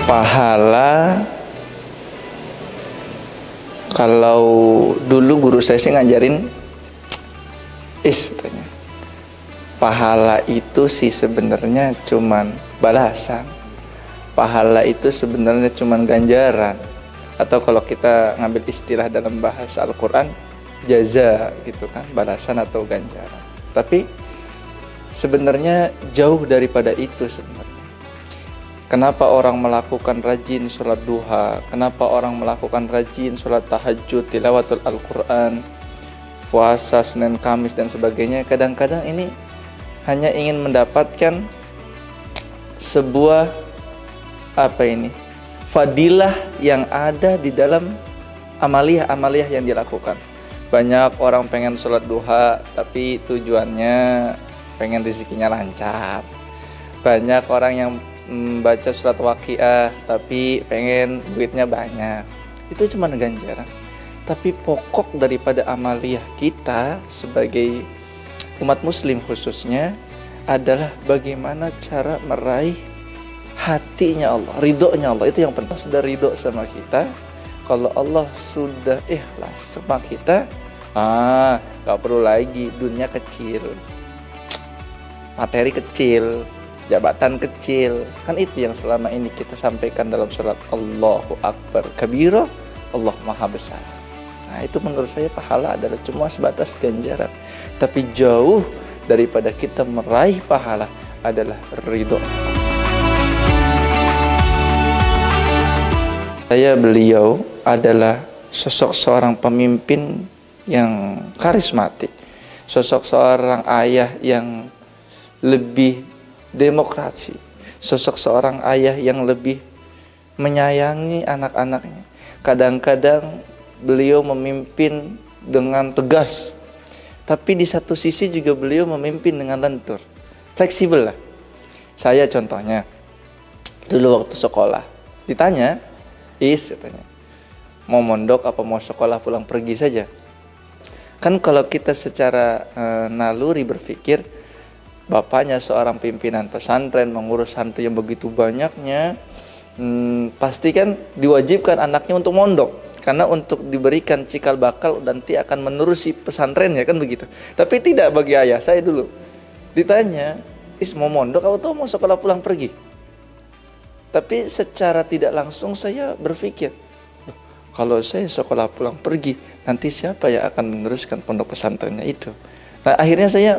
pahala, kalau dulu guru saya sih ngajarin, katanya, pahala itu sih sebenarnya cuman balasan. Pahala itu sebenarnya cuman ganjaran. Atau kalau kita ngambil istilah dalam bahasa Al-Quran, jaza gitu kan, balasan atau ganjaran. Tapi sebenarnya jauh daripada itu sebenarnya. Kenapa orang melakukan rajin sholat duha? Kenapa orang melakukan rajin sholat tahajud, tilawatul Al-Quran, puasa Senin Kamis dan sebagainya? Kadang-kadang ini hanya ingin mendapatkan sebuah fadilah yang ada di dalam amaliyah yang dilakukan. Banyak orang pengen sholat duha tapi tujuannya pengen rezekinya lancar. Banyak orang yang baca surat Waqiah tapi pengen duitnya banyak. Itu cuma ganjaran. Tapi pokok daripada amaliyah kita sebagai umat muslim khususnya adalah bagaimana cara meraih hatinya Allah, ridhonya Allah. Itu yang penting. Sudah ridho sama kita, kalau Allah sudah ikhlas sama kita, gak perlu lagi dunia kecil, materi kecil, jabatan kecil. Kan itu yang selama ini kita sampaikan dalam surat Allahu Akbar kabira, Allah Maha Besar. Nah, itu menurut saya pahala adalah cuma sebatas ganjaran. Tapi jauh daripada kita meraih pahala adalah ridho. Beliau adalah sosok seorang pemimpin yang karismatik, sosok seorang ayah yang lebih demokrasi, sosok seorang ayah yang lebih menyayangi anak-anaknya. Kadang-kadang beliau memimpin dengan tegas, tapi di satu sisi juga beliau memimpin dengan lentur, fleksibel lah. Saya contohnya, dulu waktu sekolah, ditanya, katanya, mau mondok apa mau sekolah pulang pergi saja. Kan kalau kita secara naluri berpikir, bapaknya seorang pimpinan pesantren, mengurus santri yang begitu banyaknya, pasti kan diwajibkan anaknya untuk mondok. Karena untuk diberikan cikal bakal nanti akan menerusi pesantrennya, kan begitu. Tapi tidak bagi ayah saya dulu. Ditanya, mau mondok atau mau sekolah pulang pergi? Tapi secara tidak langsung saya berpikir, kalau saya sekolah pulang pergi, nanti siapa yang akan meneruskan pondok pesantrennya itu? Nah, akhirnya saya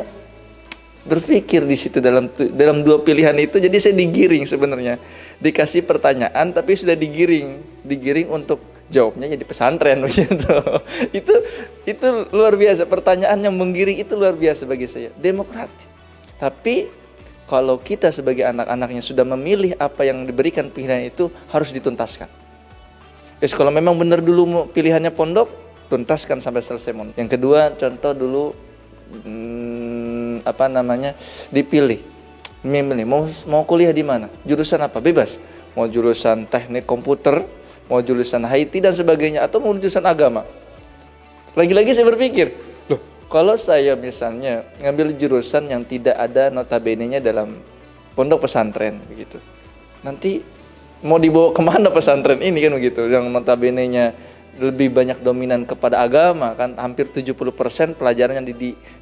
berpikir di situ dalam dua pilihan itu. Jadi saya digiring sebenarnya, dikasih pertanyaan tapi sudah digiring untuk jawabnya jadi pesantren begitu. Itu luar biasa, pertanyaan yang menggiring itu luar biasa bagi saya, demokratis. Tapi kalau kita sebagai anak-anaknya sudah memilih apa yang diberikan pilihan itu, harus dituntaskan. Kalau memang benar dulu pilihannya pondok, tuntaskan sampai selesai mondok. Yang kedua, contoh dulu dipilih, memilih mau kuliah di mana, jurusan apa, bebas. Mau jurusan teknik komputer, mau jurusan IT dan sebagainya, atau mau jurusan agama. Lagi-lagi saya berpikir, kalau saya misalnya ngambil jurusan yang tidak ada notabene-nya dalam pondok pesantren begitu, nanti mau dibawa kemana pesantren ini, kan begitu, yang notabene-nya lebih banyak dominan kepada agama, kan hampir 70% pelajaran yang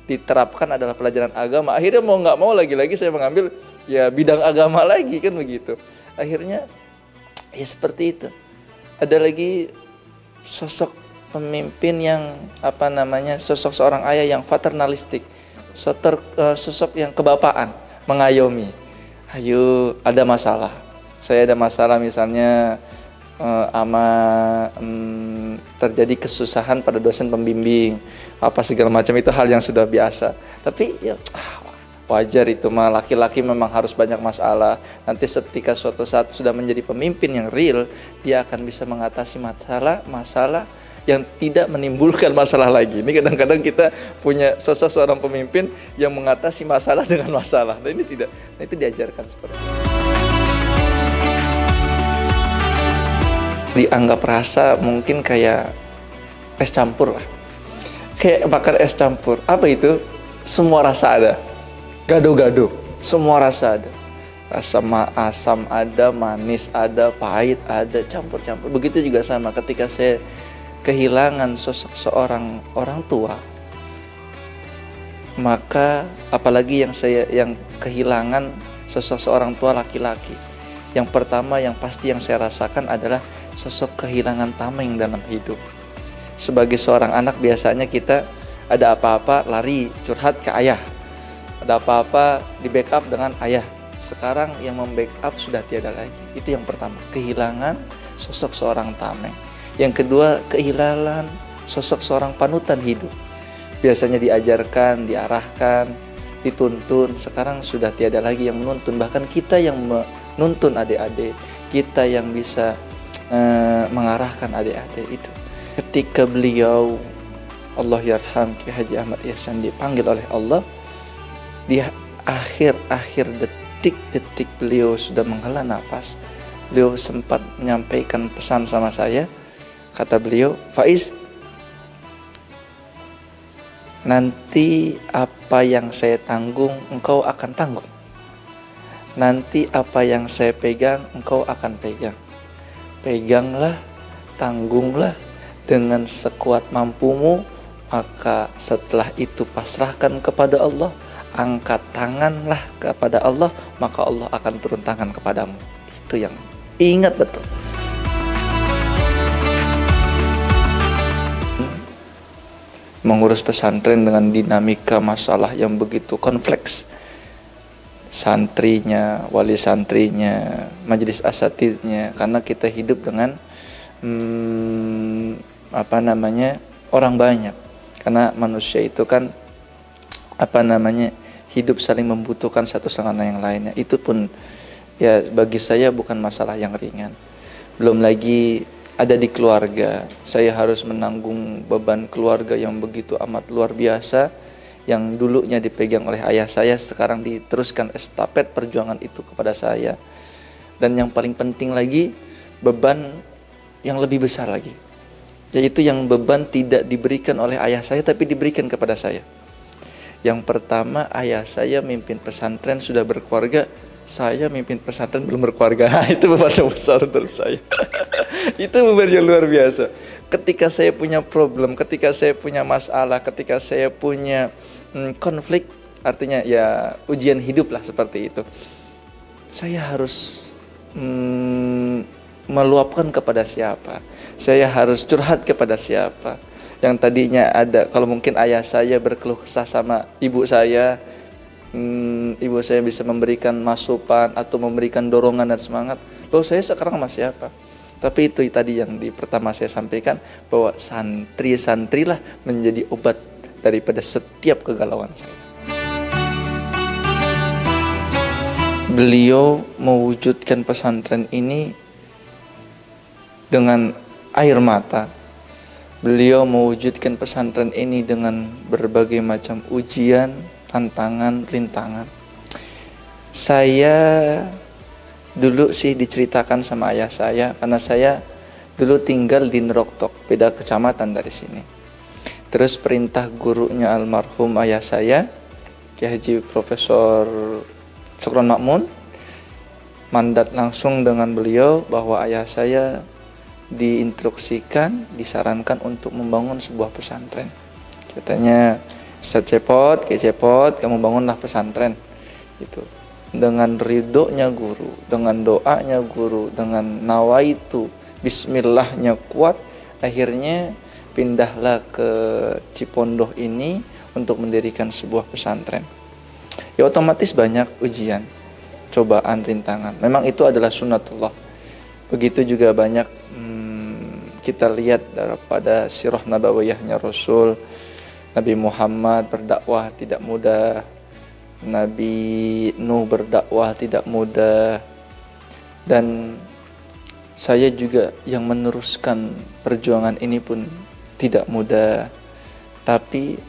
diterapkan adalah pelajaran agama. Akhirnya mau nggak mau lagi-lagi saya mengambil ya bidang agama lagi, kan begitu. Akhirnya ya seperti itu. Ada lagi sosok pemimpin yang sosok seorang ayah yang paternalistik, sosok yang kebapaan, mengayomi. Ayo, ada masalah, saya ada masalah misalnya terjadi kesusahan pada dosen pembimbing, apa segala macam, itu hal yang sudah biasa. Tapi ya wajar itu mah, laki-laki memang harus banyak masalah. Nanti ketika suatu saat sudah menjadi pemimpin yang real, dia akan bisa mengatasi masalah yang tidak menimbulkan masalah lagi. Ini kadang-kadang kita punya sosok seorang pemimpin yang mengatasi masalah dengan masalah. Nah, ini tidak. Nah, itu diajarkan seperti itu. Dianggap rasa mungkin kayak es campur lah. Kayak bakar es campur. Apa itu? Semua rasa ada. Gado-gado. Semua rasa ada. Asam ada, manis ada, pahit ada, campur-campur. Begitu juga sama ketika saya kehilangan sosok seorang orang tua, maka apalagi yang kehilangan sosok seorang tua laki-laki, yang pertama yang pasti yang saya rasakan adalah sosok kehilangan tameng dalam hidup. Sebagai seorang anak biasanya kita ada apa-apa lari curhat ke ayah, ada apa-apa di backup dengan ayah. Sekarang yang membackup sudah tiada lagi. Itu yang pertama, kehilangan sosok seorang tameng. Yang kedua, kehilangan sosok seorang panutan hidup. Biasanya diajarkan, diarahkan, dituntun. Sekarang sudah tiada lagi yang menuntun. Bahkan kita yang menuntun adik-adik, kita yang bisa mengarahkan adik-adik itu. Ketika beliau, Allah yarham, Ki Haji Ahmad Ihsan, dipanggil oleh Allah, di akhir-akhir detik beliau sudah menghela nafas, beliau sempat menyampaikan pesan sama saya. Kata beliau, Faiz, nanti apa yang saya tanggung engkau akan tanggung, nanti apa yang saya pegang engkau akan pegang. Peganglah, tanggunglah dengan sekuat mampumu, maka setelah itu pasrahkan kepada Allah. Angkat tanganlah kepada Allah, maka Allah akan turun tangan kepadamu. Itu yang ingat betul. Mengurus pesantren dengan dinamika masalah yang begitu kompleks. Santrinya, wali santrinya, majelis asatidnya, karena kita hidup dengan orang banyak. Karena manusia itu kan hidup saling membutuhkan satu sama yang lainnya. Itu pun ya bagi saya bukan masalah yang ringan. Belum lagi ada di keluarga, saya harus menanggung beban keluarga yang begitu amat luar biasa, yang dulunya dipegang oleh ayah saya, sekarang diteruskan estafet perjuangan itu kepada saya. Dan yang paling penting lagi, beban yang lebih besar lagi, yaitu yang beban tidak diberikan oleh ayah saya tapi diberikan kepada saya. Yang pertama, ayah saya mimpin pesantren sudah berkeluarga, saya mimpin pesantren belum berkeluarga. Itu beban besar untuk saya. Itu beban yang luar biasa. Ketika saya punya problem, ketika saya punya masalah, ketika saya punya konflik, artinya ya ujian hidup lah seperti itu, saya harus meluapkan kepada siapa? Saya harus curhat kepada siapa? Yang tadinya ada, kalau mungkin ayah saya berkeluh kesah sama ibu saya, ibu saya bisa memberikan masukan atau memberikan dorongan dan semangat. Loh, saya sekarang sama siapa? Tapi itu tadi yang di pertama saya sampaikan, bahwa santri-santrilah menjadi obat daripada setiap kegalauan saya. Beliau mewujudkan pesantren ini dengan air mata. Beliau mewujudkan pesantren ini dengan berbagai macam ujian, tantangan, rintangan. Saya dulu sih diceritakan sama ayah saya, karena saya dulu tinggal di Neroktok, beda kecamatan dari sini. Terus perintah gurunya almarhum ayah saya, Ki Haji Profesor Sukron Makmun, mandat langsung dengan beliau bahwa ayah saya diinstruksikan, disarankan untuk membangun sebuah pesantren. Katanya, Ustaz Cepot, Ki Cepot, kamu bangunlah pesantren. Itu dengan ridhonya guru, dengan doanya guru, dengan nawaitu, bismillahnya kuat, akhirnya pindahlah ke Cipondoh ini untuk mendirikan sebuah pesantren. Ya otomatis banyak ujian, cobaan, rintangan. Memang itu adalah sunnatullah. Begitu juga banyak kita lihat daripada sirah nabawiyahnya Rasul. Nabi Muhammad berdakwah tidak mudah, Nabi Nuh berdakwah tidak mudah, dan saya juga yang meneruskan perjuangan ini pun tidak mudah. Tapi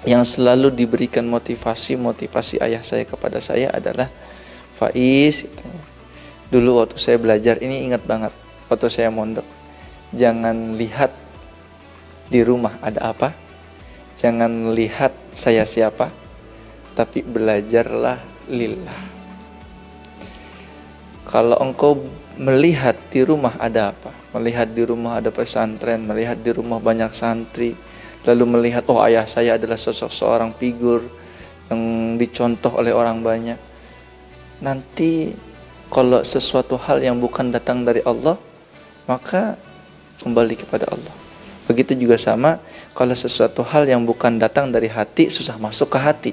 yang selalu diberikan motivasi ayah saya kepada saya adalah, Faiz, dulu waktu saya belajar ini ingat banget, waktu saya mondok, jangan lihat di rumah ada apa, jangan lihat saya siapa, tapi belajarlah lillah. Kalau engkau melihat di rumah ada apa, melihat di rumah ada pesantren, melihat di rumah banyak santri, lalu melihat, oh ayah saya adalah sosok seorang figur yang dicontoh oleh orang banyak, nanti kalau sesuatu hal yang bukan datang dari Allah, maka kembali kepada Allah. Begitu juga sama, kalau sesuatu hal yang bukan datang dari hati, susah masuk ke hati.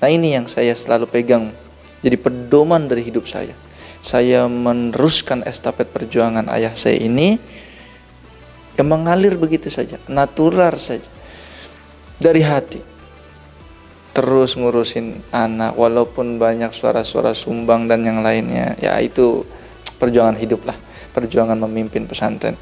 Nah ini yang saya selalu pegang, jadi pedoman dari hidup saya. Saya meneruskan estafet perjuangan ayah saya ini, yang mengalir begitu saja, natural saja, dari hati. Terus ngurusin anak, walaupun banyak suara-suara sumbang dan yang lainnya, ya itu perjuangan hidup lah, perjuangan memimpin pesantren.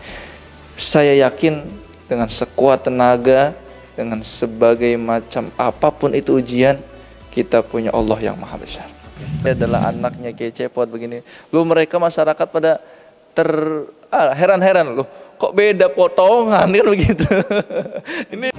Saya yakin dengan sekuat tenaga, dengan sebagai macam apapun itu ujian, kita punya Allah yang maha besar. Dia adalah anaknya Kiai Cepot begini. Lu mereka masyarakat pada heran-heran loh, kok beda potongan kan begitu. Ini